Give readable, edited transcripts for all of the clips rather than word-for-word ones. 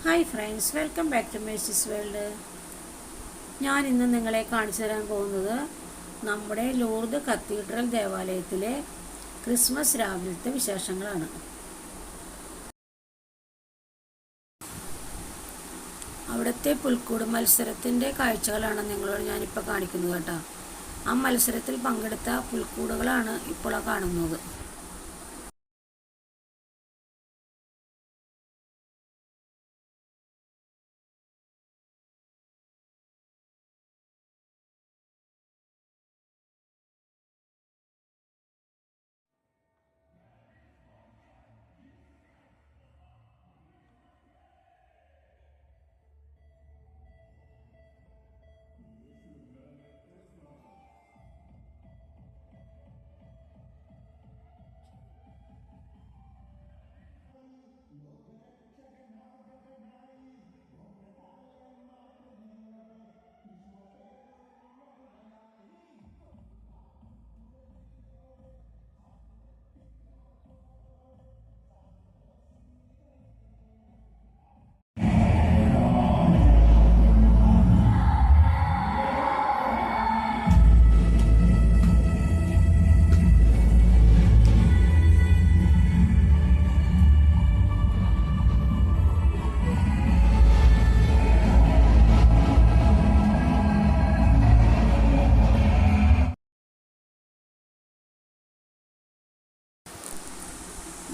Hi friends, welcome back to Mercy's world. ഞാൻ ഇന്ന് നിങ്ങളെ കാണിച്ചു തരാൻ പോകുന്നത് നമ്മുടെ ലൂർദ് കത്തീഡ്രൽ ദേവാലയത്തിലെ ക്രിസ്മസ് രാവിലത്തെ വിശേഷങ്ങളാണ്. അവിടുത്തെ പുൽക്കൂട് മത്സരത്തിൻ്റെ കാഴ്ചകളാണ് നിങ്ങളോട് ഞാനിപ്പോൾ കാണിക്കുന്നത് കേട്ടോ. ആ മത്സരത്തിൽ പങ്കെടുത്ത പുൽക്കൂടുകളാണ് ഇപ്പോൾ കാണുന്നത്.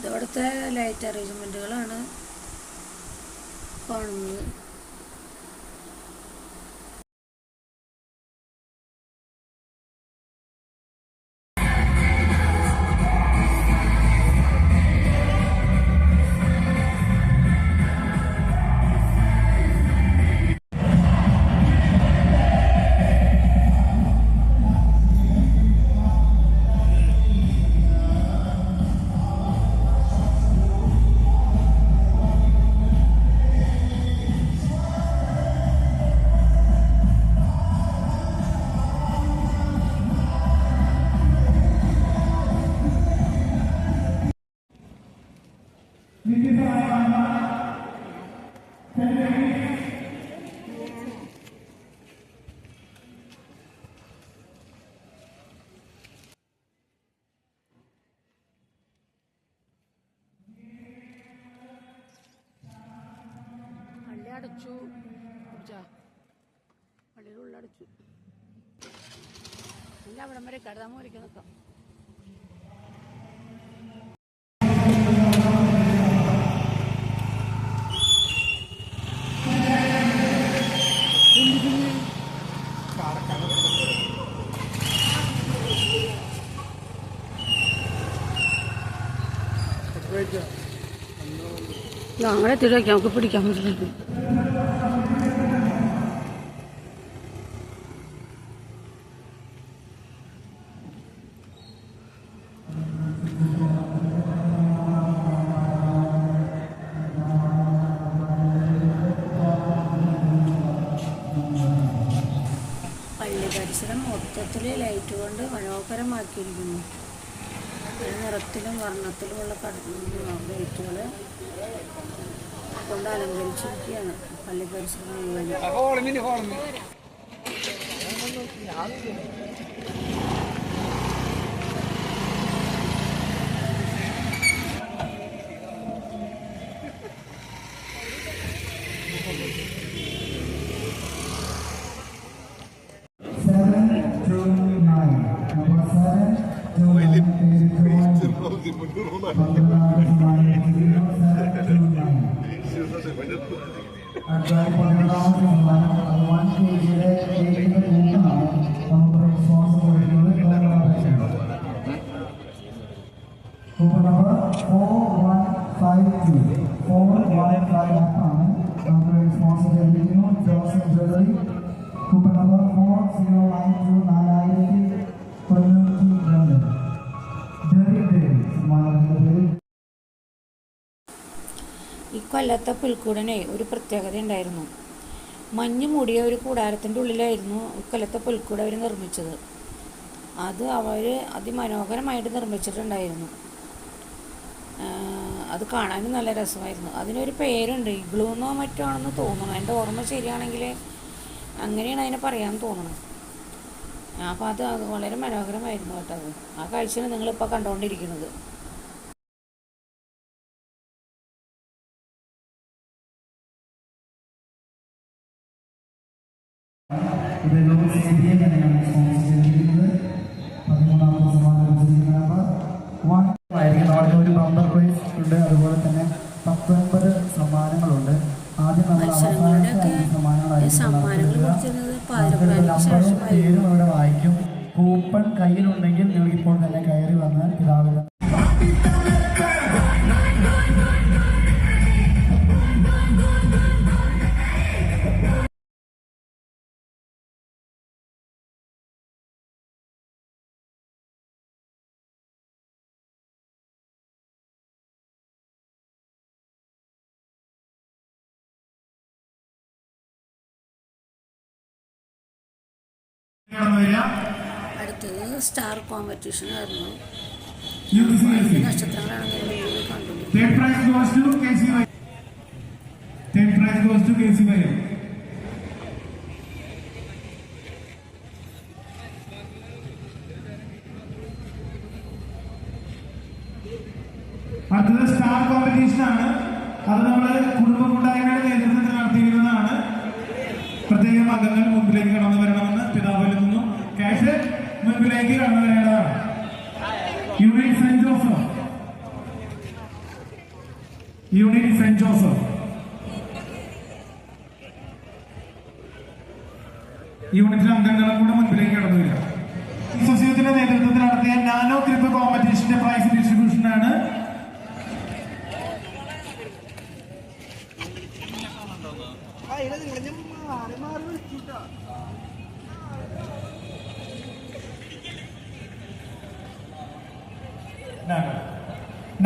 ഇതവിടുത്തെ ലൈറ്റ് അറേഞ്ച്മെൻറ്റുകളാണ് കാണുന്നത്. അടച്ചു പള്ളിയുടെ ഉള്ളടച്ചു. എല്ലാം അവിടം വരെ കടതാമ വരയ്ക്കാൻ നിൽക്കാം. ഞങ്ങളെ തിരക്കാം, നമുക്ക് പിടിക്കാൻ പറ്റില്ല. പള്ളി പരിസരം മൊത്തത്തിൽ ലൈറ്റ് കൊണ്ട് മനോഹരമാക്കിയിരിക്കുന്നു. നിറത്തിലും വർണ്ണത്തിലുമുള്ള ലൈറ്റുകൾ കൊണ്ട് അലങ്കരിച്ചിരിക്കുകയാണ് പള്ളി പരിസരം മുഴുവൻ. ഇക്കൊല്ലത്തെ പുൽക്കൂടിനെ ഒരു പ്രത്യേകത ഉണ്ടായിരുന്നു. മഞ്ഞ് മൂടിയ ഒരു കൂടാരത്തിൻ്റെ ഉള്ളിലായിരുന്നു ഇക്കൊല്ലത്തെ പുൽക്കൂട് അവർ നിർമ്മിച്ചത്. അത് അവർ അതിമനോഹരമായിട്ട് നിർമ്മിച്ചിട്ടുണ്ടായിരുന്നു. അത് കാണാനും നല്ല രസമായിരുന്നു. അതിനൊരു പേരുണ്ട്, ഇഗ്ലൂ എന്നോ മറ്റോ ആണെന്ന് തോന്നുന്നു. എൻ്റെ ഓർമ്മ ശരിയാണെങ്കിൽ അങ്ങനെയാണ് അതിനെ പറയാമെന്ന് തോന്നണം. അപ്പോൾ അത് വളരെ മനോഹരമായിരുന്നു കേട്ടോ. അത് ആ കാഴ്ചയാണ് നിങ്ങളിപ്പോൾ കണ്ടുകൊണ്ടിരിക്കുന്നത്. ഒരു ബമ്പർ പ്രൈസ് ഉണ്ട്, അതുപോലെ തന്നെ 19 സമ്മാനങ്ങളുണ്ട്. ആദ്യം നമ്മൾ പേരും ഇവിടെ വായിക്കും. കൂപ്പൺ കയ്യിലുണ്ടെങ്കിൽ നിങ്ങൾ ഇപ്പോൾ തന്നെ കയറി വന്ന് പിതാവിന് അടുത്തത് സ്റ്റാർ കോമ്പറ്റീഷൻ ആയിരുന്നു. നക്ഷത്രങ്ങളാണ് അടുത്തത് സ്റ്റാർ കോമ്പറ്റീഷൻ ആണ്. അത് നമ്മൾ കുടുംബ കൂട്ടായ്മയുടെ നേതൃത്വത്തിൽ നടത്തിയിരുന്നതാണ്. പ്രത്യേകം അംഗങ്ങൾ മുമ്പിലേക്ക് കടന്നു വരണമെന്ന് പിതാവിൽ നിന്നും ക്യാഷ് മുൻപിലേക്ക് കടന്നു വരേണ്ടതാണ്. Unit Saint Joseph, unit Saint Joseph, യൂണിറ്റിലെ അംഗങ്ങളും കൂടെ മുൻപിലേക്ക് കടന്നു വരിക. സൊസൈറ്റിയുടെ നേതൃത്വത്തിൽ നടത്തിയ നാനോ ഗ്രിപ്പ് കോമ്പറ്റീഷന്റെ പ്രൈസ് ഡിസ്ട്രിബ്യൂഷനാണ്.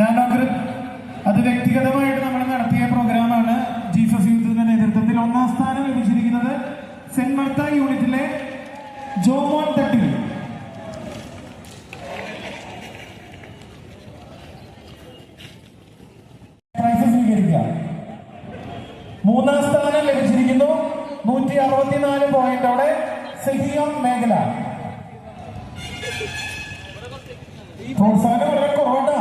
നാനോ ഗ്രിപ്പ് അത് വ്യക്തിഗതമായിട്ട് നമ്മൾ നടത്തിയ പ്രോഗ്രാമാണ്. ജീസസ് യൂത്തിന്റെ നേതൃത്വത്തിൽ 1ാം സ്ഥാനം ലഭിച്ചിരിക്കുന്നത് സെന്റ് മർത്ത യൂണിറ്റിലെ ജോമോൻ തട്ടിൽ. പ്രൈസ് സ്വീകരിക്കുക. 3ാം സ്ഥാനം ലഭിച്ചിരിക്കുന്നു 164 പോയിന്റോടെ സെഹിയോൺ മേഖല. പ്രോത്സാഹനം വളരെ കുറവാണ്.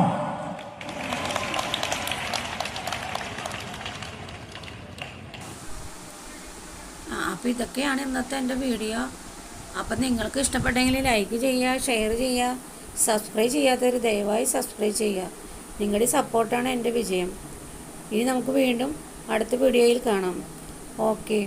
അപ്പോൾ ഇതൊക്കെയാണ് ഇന്നത്തെ എൻ്റെ വീഡിയോ. അപ്പം നിങ്ങൾക്ക് ഇഷ്ടപ്പെട്ടെങ്കിൽ ലൈക്ക് ചെയ്യുക, ഷെയർ ചെയ്യുക, സബ്സ്ക്രൈബ് ചെയ്യാത്തവർ ദയവായി സബ്സ്ക്രൈബ് ചെയ്യുക. നിങ്ങളുടെ സപ്പോർട്ടാണ് എൻ്റെ വിജയം. ഇനി നമുക്ക് വീണ്ടും അടുത്ത വീഡിയോയിൽ കാണാം. ഓക്കെ.